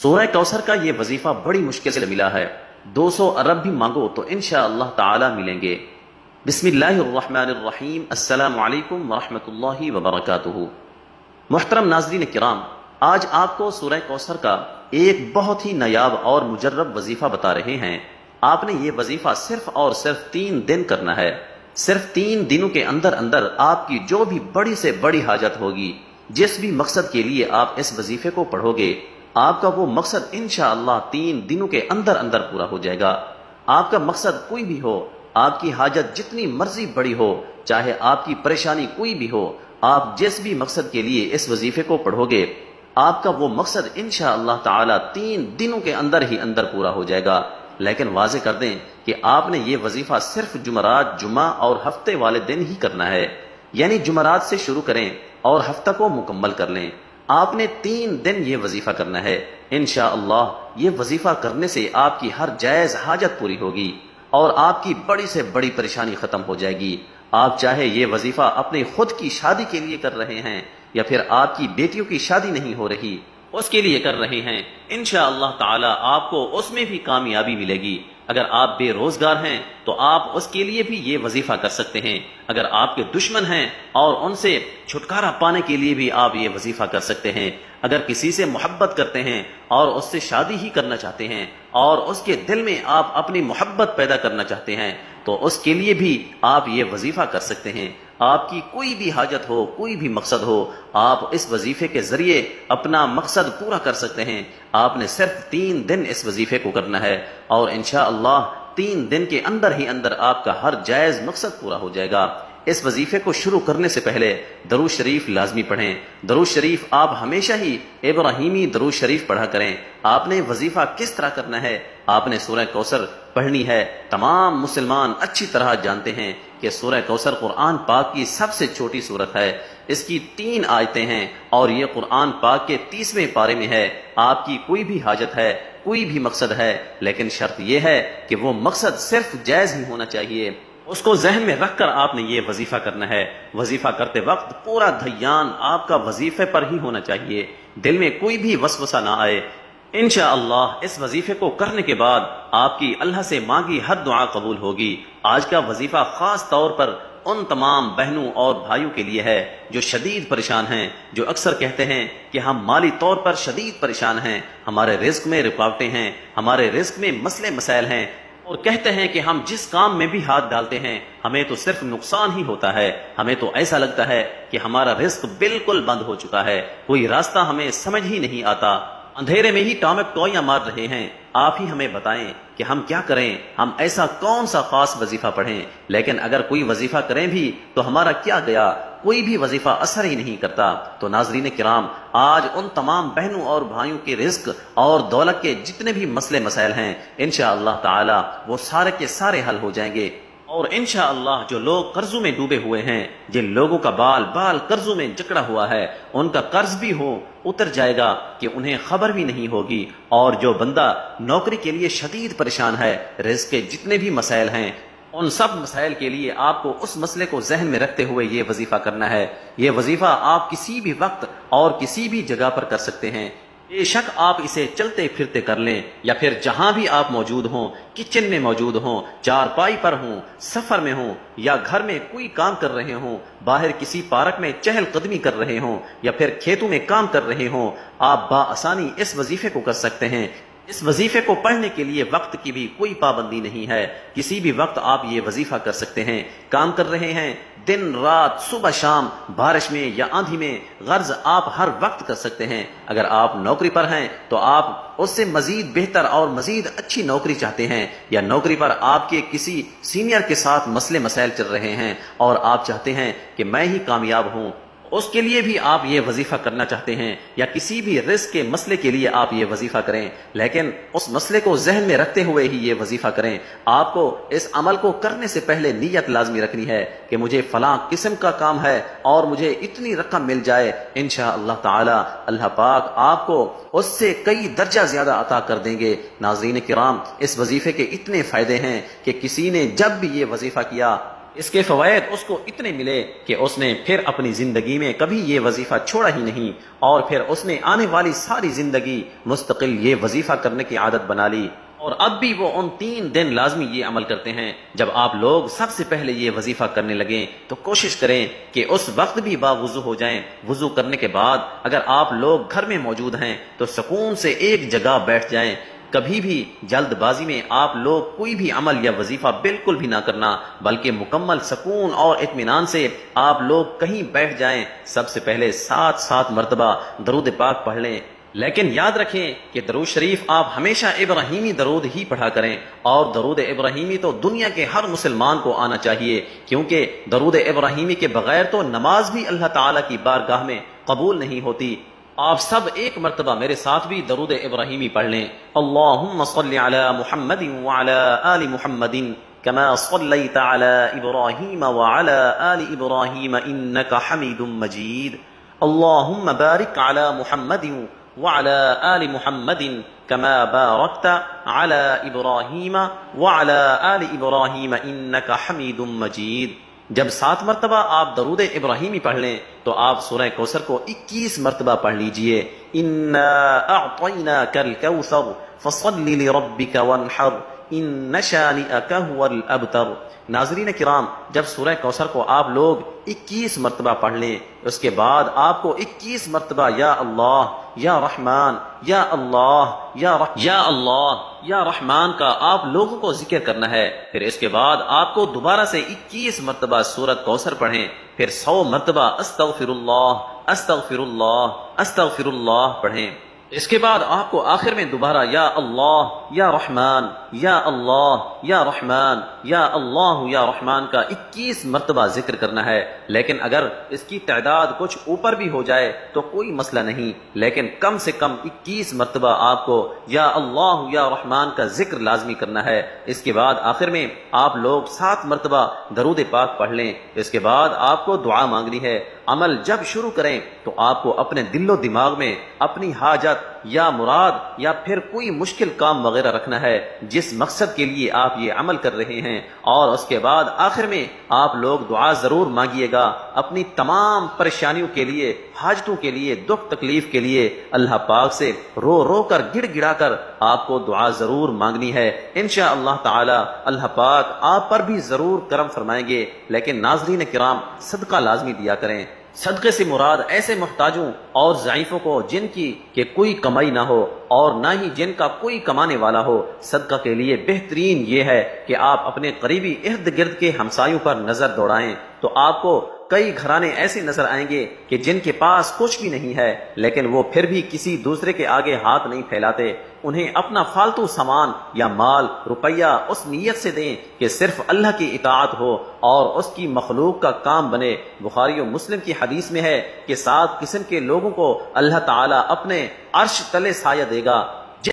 سورہ کوثر کا یہ وظیفہ بڑی مشکل سے ملا ہے، 200 ارب بھی مانگو تو انشاءاللہ تعالی ملیں گے۔ بسم اللہ الرحمن الرحیم، السلام علیکم ورحمۃ اللہ وبرکاتہ۔ محترم ناظرین کرام، آج آپ کو سورہ کوثر کا ایک بہت ہی نایاب اور مجرب وظیفہ بتا رہے ہیں۔ آپ نے یہ وظیفہ صرف اور صرف 3 دن کرنا ہے۔ صرف 3 دنوں کے اندر اندر آپ کی جو بھی بڑی سے بڑی حاجت ہوگی، جس بھی مقصد کے لیے آپ اس وظیفے کو پڑھو گے، آپ کا وہ مقصد انشاءاللہ 3 دنوں کے اندر اندر پورا ہو جائے گا۔ آپ کا مقصد کوئی بھی ہو، آپ کی حاجت جتنی مرضی بڑی ہو، چاہے آپ کی پریشانی کوئی بھی ہو، آپ جس بھی مقصد کے لیے اس وظیفے کو پڑھو گے، آپ کا وہ مقصد انشاءاللہ تعالی 3 دنوں کے اندر ہی اندر پورا ہو جائے گا۔ لیکن واضح کر دیں کہ آپ نے یہ وظیفہ صرف جمعرات، جمعہ اور ہفتے والے دن ہی کرنا ہے، یعنی جمعرات سے شروع کریں اور ہفتہ کو مکمل کر لیں۔ آپ نے 3 دن یہ وظیفہ کرنا ہے۔ انشاءاللہ یہ وظیفہ کرنے سے آپ کی ہر جائز حاجت پوری ہوگی اور آپ کی بڑی سے بڑی پریشانی ختم ہو جائے گی۔ آپ چاہے یہ وظیفہ اپنے خود کی شادی کے لیے کر رہے ہیں یا پھر آپ کی بیٹیوں کی شادی نہیں ہو رہی، اس کے لیے کر رہے ہیں، انشاءاللہ تعالی آپ کو اس میں بھی کامیابی ملے گی۔ اگر آپ بے روزگار ہیں تو آپ اس کے لیے بھی یہ وظیفہ کر سکتے ہیں۔ اگر آپ کے دشمن ہیں اور ان سے چھٹکارا پانے کے لیے بھی آپ یہ وظیفہ کر سکتے ہیں۔ اگر کسی سے محبت کرتے ہیں اور اس سے شادی ہی کرنا چاہتے ہیں اور اس کے دل میں آپ اپنی محبت پیدا کرنا چاہتے ہیں تو اس کے لیے بھی آپ یہ وظیفہ کر سکتے ہیں۔ آپ کی کوئی بھی حاجت ہو، کوئی بھی مقصد ہو، آپ اس وظیفے کے ذریعے اپنا مقصد پورا کر سکتے ہیں۔ آپ نے صرف 3 دن اس وظیفے کو کرنا ہے اور انشاءاللہ 3 دن کے اندر ہی اندر آپ کا ہر جائز مقصد پورا ہو جائے گا۔ اس وظیفے کو شروع کرنے سے پہلے درود شریف لازمی پڑھیں۔ درود شریف آپ ہمیشہ ہی ابراہیمی درود شریف پڑھا کریں۔ آپ نے وظیفہ کس طرح کرنا ہے؟ آپ نے سورہ کوثر پڑھنی ہے۔ تمام مسلمان اچھی طرح جانتے ہیں کہ سورہ کوثر قرآن پاک کی سب سے چھوٹی سورت ہے۔ اس کی 3 آیتیں ہیں اور یہ قرآن پاک کے 30ویں پارے میں ہے۔ آپ کی کوئی بھی حاجت ہے، کوئی بھی مقصد ہے، لیکن شرط یہ ہے کہ وہ مقصد صرف جائز ہی ہونا چاہیے۔ اس کو ذہن میں رکھ کر آپ نے یہ وظیفہ کرنا ہے۔ وظیفہ کرتے وقت پورا دھیان آپ کا وظیفے پر ہی ہونا چاہیے، دل میں کوئی بھی وسوسہ نہ آئے۔ انشاءاللہ اس وظیفے کو کرنے کے بعد آپ کی اللہ سے مانگی ہر دعا قبول ہوگی۔ آج کا وظیفہ خاص طور پر ان تمام بہنوں اور بھائیوں کے لیے ہے جو شدید پریشان ہیں، جو اکثر کہتے ہیں کہ ہم مالی طور پر شدید پریشان ہیں، ہمارے رزق میں رکاوٹیں ہیں، ہمارے رزق میں مسئلے مسائل ہیں، اور کہتے ہیں کہ ہم جس کام میں بھی ہاتھ ڈالتے ہیں ہمیں تو صرف نقصان ہی ہوتا ہے، ہمیں تو ایسا لگتا ہے کہ ہمارا رزق بالکل بند ہو چکا ہے، کوئی راستہ ہمیں سمجھ ہی نہیں آتا، اندھیرے میں ہی ٹامک ٹوئیاں مار رہے ہیں۔ آپ ہی ہمیں بتائیں کہ ہم کیا کریں، ہم ایسا کون سا خاص وظیفہ پڑھیں؟ لیکن اگر کوئی وظیفہ کریں بھی تو ہمارا کیا گیا، کوئی بھی وظیفہ اثر ہی نہیں کرتا۔ تو ناظرین کرام، آج ان تمام بہنوں اور بھائیوں کے رزق اور دولت کے جتنے بھی مسئلے مسائل ہیں انشاءاللہ تعالی وہ سارے کے سارے حل ہو جائیں گے، اور انشاءاللہ جو لوگ قرضوں میں ڈوبے ہوئے ہیں، جن لوگوں کا بال بال قرضوں میں جکڑا ہوا ہے، ان کا قرض بھی اتر جائے گا کہ انہیں خبر بھی نہیں ہوگی، اور جو بندہ نوکری کے لیے شدید پریشان ہے، رزق کے جتنے بھی مسائل ہیں، ان سب مسائل کے لیے آپ کو اس مسئلے کو ذہن میں رکھتے ہوئے یہ وظیفہ کرنا ہے۔ یہ وظیفہ آپ کسی بھی وقت اور کسی بھی جگہ پر کر سکتے ہیں۔ بے شک آپ اسے چلتے پھرتے کر لیں یا پھر جہاں بھی آپ موجود ہوں، کچن میں موجود ہوں، چارپائی پر ہوں، سفر میں ہوں، یا گھر میں کوئی کام کر رہے ہوں، باہر کسی پارک میں چہل قدمی کر رہے ہوں، یا پھر کھیتوں میں کام کر رہے ہوں، آپ بآسانی اس وظیفے کو کر سکتے ہیں۔ اس وظیفے کو پڑھنے کے لیے وقت کی بھی کوئی پابندی نہیں ہے، کسی بھی وقت آپ یہ وظیفہ کر سکتے ہیں۔ کام کر رہے ہیں، دن رات، صبح شام، بارش میں یا آندھی میں، غرض آپ ہر وقت کر سکتے ہیں۔ اگر آپ نوکری پر ہیں تو آپ اس سے مزید بہتر اور مزید اچھی نوکری چاہتے ہیں، یا نوکری پر آپ کے کسی سینئر کے ساتھ مسئلے مسائل چل رہے ہیں اور آپ چاہتے ہیں کہ میں ہی کامیاب ہوں، اس کے لیے بھی آپ یہ وظیفہ کرنا چاہتے ہیں، یا کسی بھی رزق کے مسئلے کے لیے آپ یہ وظیفہ کریں، لیکن اس مسئلے کو ذہن میں رکھتے ہوئے ہی یہ وظیفہ کریں۔ آپ کو اس عمل کو کرنے سے پہلے نیت لازمی رکھنی ہے کہ مجھے فلاں قسم کا کام ہے اور مجھے اتنی رقم مل جائے، انشاءاللہ تعالی اللہ پاک آپ کو اس سے کئی درجہ زیادہ عطا کر دیں گے۔ ناظرین کرام، اس وظیفے کے اتنے فائدے ہیں کہ کسی نے جب بھی یہ وظیفہ کیا اس کے فوائد اس کو اتنے ملے کہ اس نے پھر اپنی زندگی میں کبھی یہ وظیفہ چھوڑا ہی نہیں، اور پھر اس نے آنے والی ساری زندگی مستقل یہ وظیفہ کرنے کی عادت بنا لی، اور اب بھی وہ ان 3 دن لازمی یہ عمل کرتے ہیں۔ جب آپ لوگ سب سے پہلے یہ وظیفہ کرنے لگیں تو کوشش کریں کہ اس وقت بھی باوضو ہو جائیں۔ وضو کرنے کے بعد اگر آپ لوگ گھر میں موجود ہیں تو سکون سے ایک جگہ بیٹھ جائیں۔ کبھی بھی جلد بازی میں آپ لوگ کوئی بھی عمل یا وظیفہ بالکل بھی نہ کرنا، بلکہ مکمل سکون اور اطمینان سے آپ لوگ کہیں بیٹھ جائیں۔ سب سے پہلے 7 مرتبہ درود پاک پڑھ لیں، لیکن یاد رکھیں کہ درود شریف آپ ہمیشہ ابراہیمی درود ہی پڑھا کریں، اور درود ابراہیمی تو دنیا کے ہر مسلمان کو آنا چاہیے، کیونکہ درود ابراہیمی کے بغیر تو نماز بھی اللہ تعالیٰ کی بارگاہ میں قبول نہیں ہوتی۔ آپ سب ایک مرتبہ میرے ساتھ بھی درود ابراہیمی پڑھ لیں۔ اللہم صلی علی محمد وعلی آل محمد کما صلیت علی ابراہیم وعلی آل ابراہیم انک حمید مجید۔ اللہم بارک علی محمد وعلی آل محمد کما بارکت علی ابراہیم وعلی آل ابراہیم انک حمید مجید۔ جب 7 مرتبہ آپ درود ابراہیمی پڑھ لیں تو آپ سورہ کوثر کو 21 مرتبہ پڑھ لیجئے۔ انا اعطیناک الکوثر فصل لربک وانحر ان شانئک هو الابتر۔ ناظرین کرام، جب سورہ کوثر کو آپ لوگ 21 مرتبہ پڑھ لیں، اس کے بعد آپ کو 21 مرتبہ یا اللہ یا رحمان یا اللہ یا رحمان کا آپ لوگوں کو ذکر کرنا ہے۔ پھر اس کے بعد آپ کو دوبارہ سے 21 مرتبہ سورۃ کوثر پڑھیں، پھر 100 مرتبہ استغفر اللہ پڑھیں۔ اس کے بعد آپ کو آخر میں دوبارہ یا اللہ یا رحمان یا اللہ یا رحمان یا اللہ یا رحمان کا 21 مرتبہ ذکر کرنا ہے۔ لیکن اگر اس کی تعداد کچھ اوپر بھی ہو جائے تو کوئی مسئلہ نہیں، لیکن کم سے کم 21 مرتبہ آپ کو یا اللہ یا رحمان کا ذکر لازمی کرنا ہے۔ اس کے بعد آخر میں آپ لوگ 7 مرتبہ درود پاک پڑھ لیں۔ اس کے بعد آپ کو دعا مانگنی ہے۔ عمل جب شروع کریں تو آپ کو اپنے دل و دماغ میں اپنی حاجت یا مراد یا پھر کوئی مشکل کام وغیرہ رکھنا ہے جس مقصد کے لیے آپ یہ عمل کر رہے ہیں، اور اس کے بعد آخر میں آپ لوگ دعا ضرور مانگیے گا اپنی تمام پریشانیوں کے لیے، حاجتوں کے لیے، دکھ تکلیف کے لیے۔ اللہ پاک سے رو رو کر گڑ گڑا کر آپ کو دعا ضرور مانگنی ہے۔ انشاءاللہ تعالی اللہ پاک آپ پر بھی ضرور کرم فرمائیں گے۔ لیکن ناظرین کرام، صدقہ لازمی دیا کریں۔ صدقے سے مراد ایسے محتاجوں اور ضعیفوں کو جن کی کہ کوئی کمائی نہ ہو اور نہ ہی جن کا کوئی کمانے والا ہو۔ صدقہ کے لیے بہترین یہ ہے کہ آپ اپنے قریبی ارد گرد کے ہمسایوں پر نظر دوڑائیں تو آپ کو کئی گھرانے ایسے نظر آئیں گے کہ جن کے پاس کچھ بھی نہیں ہے، لیکن وہ پھر بھی کسی دوسرے کے آگے ہاتھ نہیں پھیلاتے۔ انہیں اپنا فالتو سامان یا مال روپیہ اس نیت سے دیں کہ صرف اللہ کی اطاعت ہو اور اس کی مخلوق کا کام بنے۔ بخاری و مسلم کی حدیث میں ہے کہ 7 قسم کے لوگوں کو اللہ تعالیٰ اپنے عرش تلے سایہ دے گا۔